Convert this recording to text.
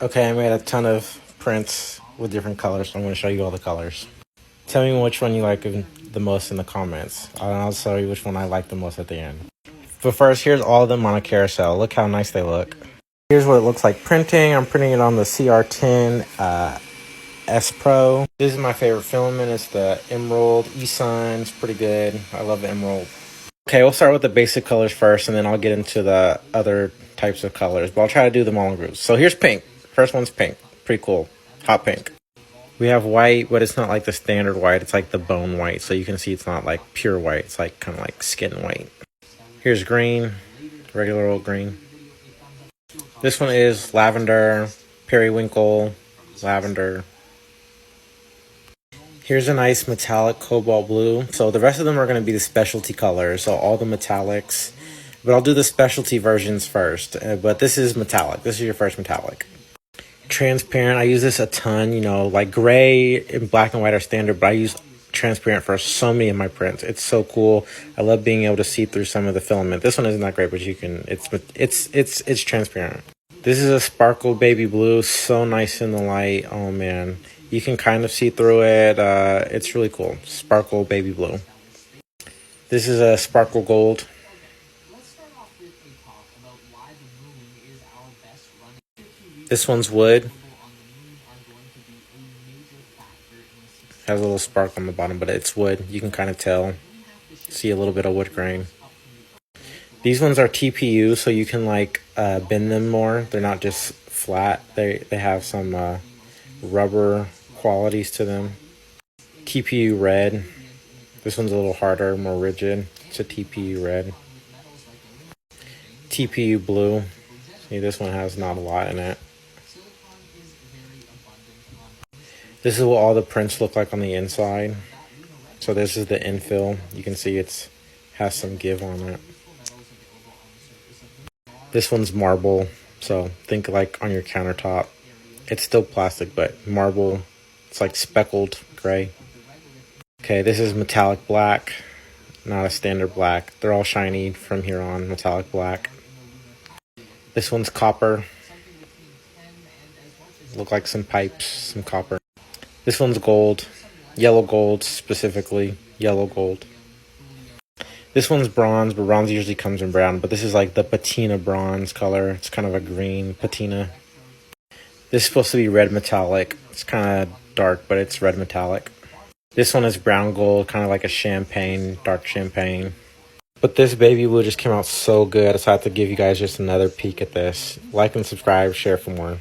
Okay, I made a ton of prints with different colors, so I'm going to show you all the colors. Tell me which one you like the most in the comments, and I'll show you which one I like the most at the end. But first, here's all of them on a carousel. Look how nice they look. Here's what it looks like printing. I'm printing it on the CR10 S Pro. This is my favorite filament. It's the Emerald E-Sun. It's pretty good. I love the Emerald. Okay, we'll start with the basic colors first, and then I'll get into the other types of colors. But I'll try to do them all in groups. So here's pink. First one's pink. Pretty cool. Hot pink. We have white, but it's not like the standard white. It's like the bone white. So you can see it's not like pure white. It's like kind of like skin white. Here's green. Regular old green. This one is lavender, periwinkle, lavender. Here's a nice metallic cobalt blue. So the rest of them are going to be the specialty colors. So all the metallics. But I'll do the specialty versions first. But this is metallic. This is your first metallic. Transparent. I use this a ton. You know, like gray and black and white are standard, but I use transparent for so many of my prints. It's so cool. I love being able to see through some of the filament. This one isn't that great, but you can. It's transparent. This is a sparkle baby blue. So nice in the light. Oh man. You can kind of see through it. It's really cool. Sparkle baby blue. This is a sparkle gold. This one's wood. Has a little spark on the bottom, but it's wood. You can kind of tell. See a little bit of wood grain. These ones are TPU, so you can like bend them more. They're not just flat. They have some rubber qualities to them. TPU red. This one's a little harder, more rigid. It's a TPU red. TPU blue. See, this one has not a lot in it. This is what all the prints look like on the inside. So this is the infill. You can see it's has some give on it. This one's marble. So think like on your countertop. It's still plastic, but marble. It's like speckled gray. Okay, this is metallic black, not a standard black. They're all shiny from here on, metallic black. This one's copper. Look like some pipes, some copper. This one's gold, yellow gold specifically, yellow gold. This one's bronze, but bronze usually comes in brown, but this is like the patina bronze color. It's kind of a green patina. This is supposed to be red metallic. It's kind of dark, but it's red metallic. This one is brown gold, kind of like a champagne, dark champagne. But this baby blue just came out so good, so I have to give you guys just another peek at this. Like and subscribe, share for more.